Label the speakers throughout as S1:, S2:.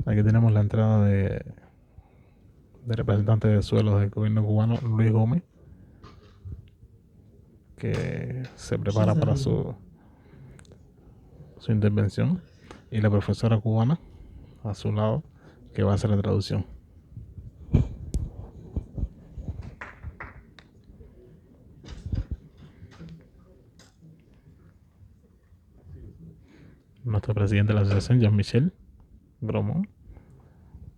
S1: Aquí tenemos la entrada de representante de suelos del gobierno cubano, Luis Gómez, que se prepara para su intervención, y la profesora cubana a su lado, que va a hacer la traducción. Nuestro presidente de la asociación, Jean-Michel Gromont.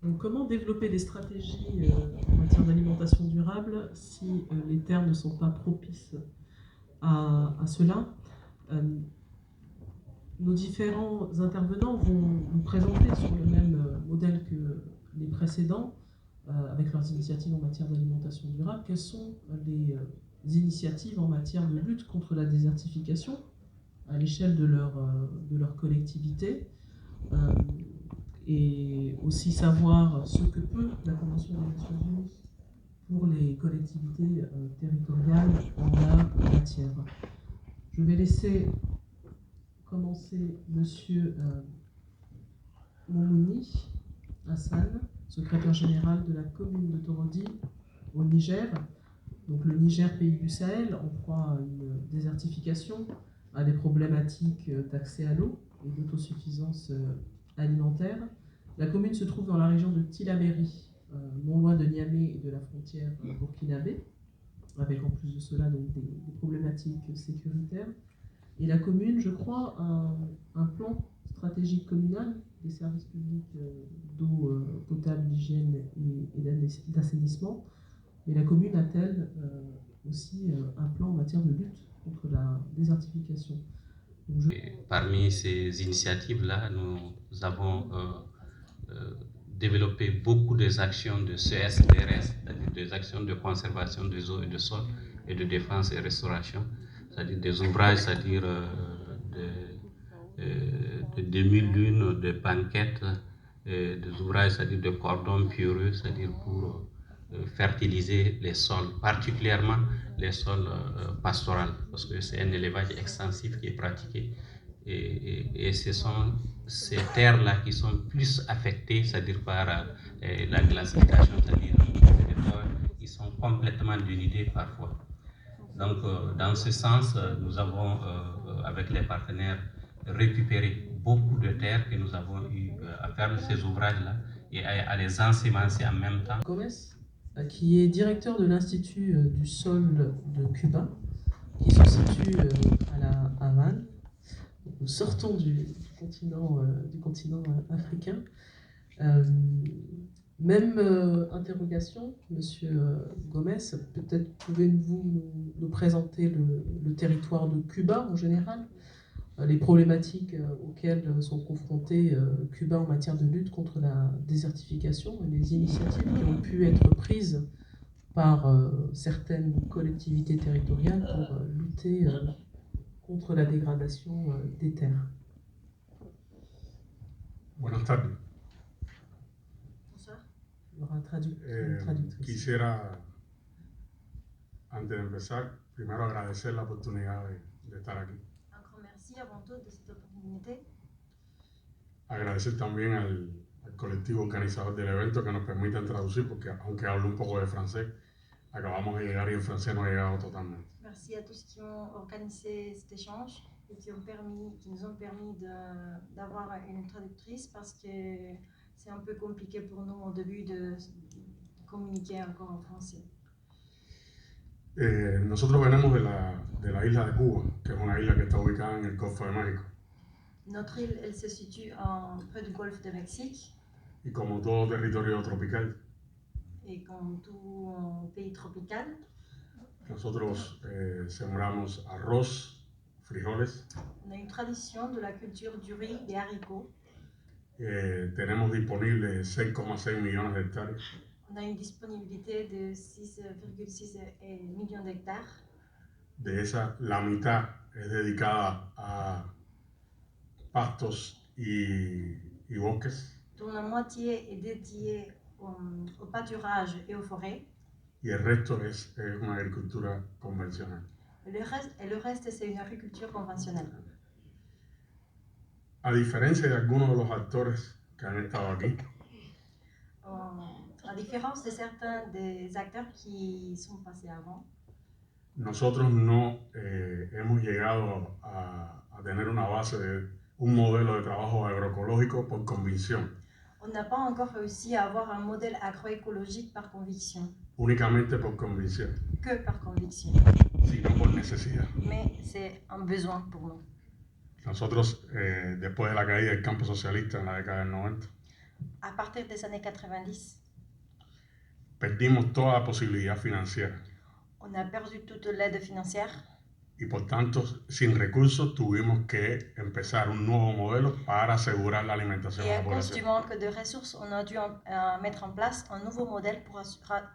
S2: Donc, comment développer des stratégies en matière d'alimentation durable si les terres ne sont pas propices à cela? Nos différents intervenants vont nous présenter sur le même modèle que les précédents, avec leurs initiatives en matière d'alimentation durable, quelles sont les initiatives en matière de lutte contre la désertification à l'échelle de leur collectivité, et aussi savoir ce que peut la Convention des Nations Unies pour les collectivités territoriales en la matière. Je vais laisser commencer Monsieur Moumouni Hassan, secrétaire général de la commune de Torodi au Niger. Donc le Niger, pays du Sahel, en proie à une désertification, à des problématiques d'accès à l'eau et d'autosuffisance alimentaire. La commune se trouve dans la région de Tillabéri, non loin de Niamey et de la frontière burkinabé, avec en plus de cela donc des problématiques sécuritaires. Et la commune, je crois, a un plan stratégique communal des services publics d'eau potable, d'hygiène et d'assainissement. Mais la commune a-t-elle aussi un plan en matière de lutte contre la désertification?
S3: Parmi ces initiatives-là, nous avons développé beaucoup des actions de CSDRS, c'est-à-dire des actions de conservation des eaux et des sols et de défense et restauration, c'est-à-dire des ouvrages, c'est-à-dire de demi-lunes, de banquettes, des ouvrages, c'est-à-dire de cordons pieux, c'est-à-dire pour fertiliser les sols, particulièrement les sols pastoraux, parce que c'est un élevage extensif qui est pratiqué. Et ce sont ces terres-là qui sont plus affectées, c'est-à-dire par la glacification, c'est-à-dire ils sont complètement dénudés parfois. Donc, dans ce sens, nous avons, avec les partenaires, récupéré beaucoup de terres que nous avons eu à faire ces ouvrages-là et à les ensemencer en même temps.
S2: Gomez, qui est directeur de l'Institut du sol de Cuba, qui se situe à la Havane. Nous sortons du continent africain. Même interrogation, Monsieur Gomez, peut-être pouvez-vous nous présenter le territoire de Cuba en général, les problématiques auxquelles sont confrontés Cuba en matière de lutte contre la désertification et les initiatives qui ont pu être prises par certaines collectivités territoriales pour lutter contre la dégradation des terres.
S4: Buenas tardes. Quisiera, antes de empezar, primero agradecer la oportunidad de estar aquí.
S5: Encore merci avant tout de cette opportunité.
S4: Agradecer también al colectivo organizador del evento que nos permiten traducir, porque aunque hablo un poco de francés, acabamos de llegar y el francés no ha llegado totalmente.
S5: Merci à tous qui ont organisé cet échange et qui nous ont permis d'avoir une traductrice, parce que c'est un peu compliqué pour nous au début de communiquer encore en français.
S4: Nosotros venimos de la isla de Cuba, que es una isla que está ubicada en el Golfo de México.
S5: Notre île, elle se situe près du golfe de Mexique.
S4: Y como todo territorio tropical,
S5: et comme tout pays tropical,
S4: nosotros sembramos arroz, frijoles.
S5: On a une tradition de la culture du riz, des haricots.
S4: Tenemos disponible 6,6 millones de hectáreas.
S5: On a une disponibilité de 6,6 millions d'hectares.
S4: De esa, la mitad es dedicada a pastos y bosques.
S5: Dont la moitié est dédiée au pâturage et aux forêts.
S4: Y el resto es una agricultura convencional.
S5: Le reste, c'est une agriculture conventionnelle.
S4: A diferencia de algunos de los actores que que han estado aquí.
S5: À différence de certains des acteurs qui sont passés avant,
S4: Nosotros no hemos llegado a tener una base de un modelo de trabajo agroecológico por convicción,
S5: on n'a pas encore réussi à avoir un modèle agroécologique par conviction,
S4: únicamente por convicción,
S5: que par conviction,
S4: sino por necesidad.
S5: mais c'est un besoin pour nous.
S4: Nosotros, después de la caída del campo socialista en la década del 90,
S5: À partir des années 90,
S4: perdimos toda la posibilidad financiera
S5: on a perdu toute l'aide financière
S4: y por tanto, sin recursos, tuvimos que empezar un nuevo modelo para asegurar la alimentación
S5: et
S4: a
S5: à
S4: la
S5: cause du
S4: población.
S5: manque de ressources, on a dû mettre en place un nouveau modèle pour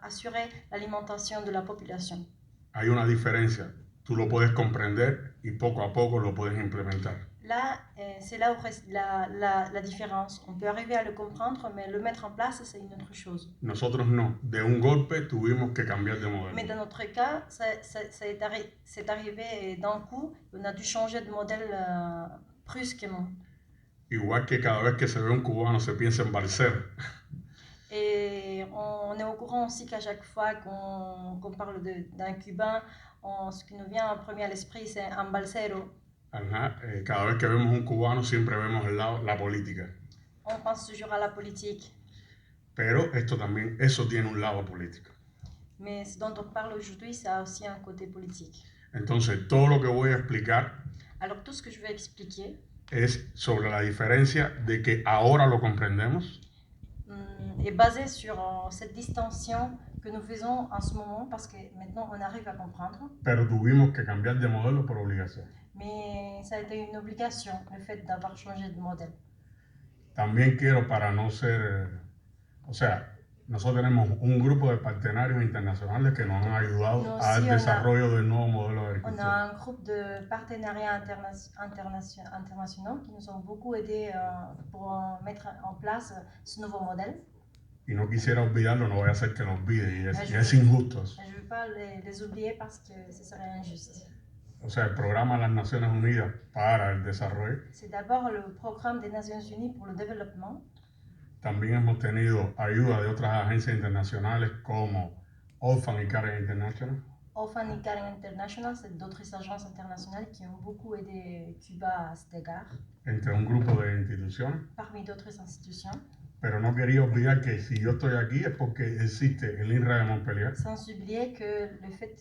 S5: assurer l'alimentation de la population.
S4: Hay una diferencia, tú lo puedes comprender y poco a poco lo puedes implementar.
S5: Là, c'est là où reste la différence. On peut arriver à le comprendre, mais le mettre en place, c'est une autre chose.
S4: Nosotros no, de un golpe tuvimos que cambiar de
S5: Mais dans
S4: modelo.
S5: notre cas, c'est arrivé d'un coup, on a dû changer de modèle brusquement.
S4: Igual que cada vez que se ve un cubano se piensa en Balcer.
S5: Et on est au courant aussi qu'à chaque fois qu'on parle d'un Cubain, ce qui nous vient en premier à l'esprit, c'est un balsero.
S4: Ajá, cada vez que vemos un cubano siempre vemos la política.
S5: On pense toujours à la politique.
S4: Pero esto también, eso tiene un lado político.
S5: Mais ce dont on parle aujourd'hui, ça a aussi un côté politique.
S4: Entonces, todo lo que voy a explicar
S5: Alors tout ce que je vais expliquer
S4: es sobre la diferencia de que ahora lo comprendemos,
S5: est basé sur cette distinction que nous faisons en ce moment parce que maintenant on arrive à comprendre.
S4: pero tuvimos que cambiar de modelo por obligación.
S5: Mais ça a été une obligation, le fait d'avoir changé de modèle.
S4: También quiero, para no ser, o sea, nosotros tenemos un grupo de partenarios internacionales que nos han ayudado
S5: No,
S4: al
S5: sí, ona-
S4: desarrollo del nuevo modelo de
S5: On
S4: agricultura.
S5: a un groupe de partenariats internationaux qui nous ont beaucoup aidés pour mettre en place ce nouveau modèle.
S4: Y no quisiera olvidarlo, no voy a hacer que lo olvide, y
S5: Ayuda.
S4: es injusto eso.
S5: Je ne veux pas les oublier parce que ce serait injuste.
S4: O sea, el programa de las Naciones Unidas para el Desarrollo,
S5: C'est d'abord le programme des Nations Unies pour le développement.
S4: también hemos tenido ayuda de otras agencias internacionales como Orphan y Karen International,
S5: Orphan and Caring International, c'est d'autres agences internationales qui ont beaucoup aidé Cuba à cet égard,
S4: entre un grupo de instituciones.
S5: parmi d'autres institutions.
S4: Pero no quería olvidar que si yo estoy aquí es porque existe el INRA de Montpellier,
S5: Sans oublier que le fait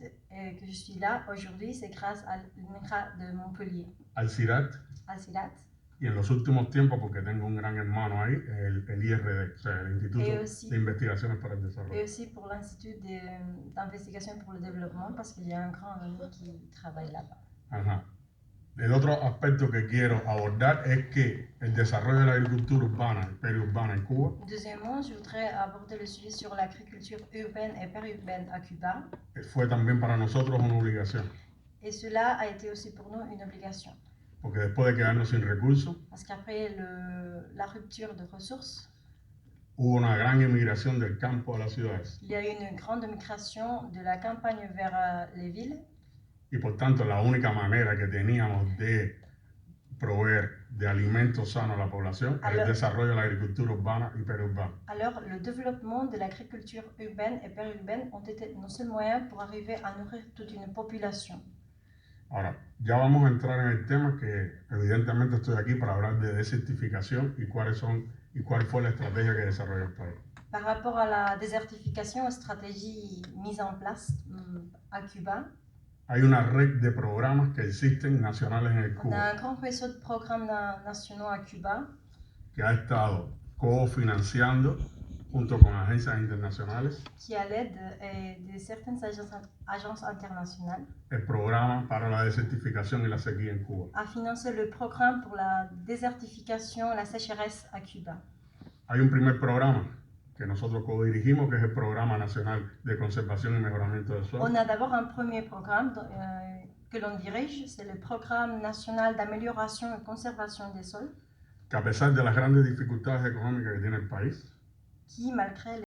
S5: que je suis là aujourd'hui, c'est grâce à l'INRA de Montpellier,
S4: al CIRAT,
S5: al CIRAT,
S4: y en los últimos tiempos, porque tengo un gran hermano ahí, el IRD, o sea, el Instituto
S5: Et aussi-
S4: de Investigaciones para el
S5: et
S4: Desarrollo.
S5: aussi pour l'Institut d'investigation pour le développement, parce qu'il y a un grand ami qui travaille là-bas.
S4: Ajá. El otro aspecto que quiero abordar es que el desarrollo de la agricultura urbana y periurbana en Cuba
S5: Deuxièmement, je voudrais aborder le sujet sur l'agriculture urbaine et périurbaine à Cuba.
S4: fue también para nosotros una obligación,
S5: Et cela a été aussi pour nous une obligation.
S4: porque después de quedarnos sin recursos,
S5: Parce qu'après la rupture de ressources,
S4: hubo una gran emigración del campo a las ciudades.
S5: il y a eu une grande migration de la campagne vers les villes.
S4: Y por tanto, la única manera que teníamos de proveer de alimentos sanos a la población es el desarrollo de la agricultura urbana y periurbana.
S5: Alors, le développement de l'agriculture urbaine et périurbaine ont été nos seuls moyens pour arriver à nourrir toute une population.
S4: Ahora, ya vamos a entrar en el tema que evidentemente estoy aquí para hablar de desertificación y cuál fue la estrategia que desarrolló el país.
S5: Par rapport à la désertification, aux stratégies mises en place à Cuba,
S4: Hay una red de programas que existen nacionales en el
S5: on a
S4: Cuba
S5: un grand réseau de programmes nationaux à Cuba
S4: que ha estado cofinanciando junto con agencias internacionales
S5: qui, à l'aide de certaines agences internationales,
S4: el programa para la desertificación y la sequía en Cuba.
S5: a financé le programme pour la désertification, la sécheresse à Cuba.
S4: Hay un primer programa que nosotros codirigimos, que es el Programa Nacional de Conservación y Mejoramiento del Suelo,
S5: On a d'abord un premier programme que l'on dirige, c'est le Programme national d'amélioration et conservation des sols,
S4: que a pesar de las grandes dificultades económicas que tiene el país,
S5: qui, malgré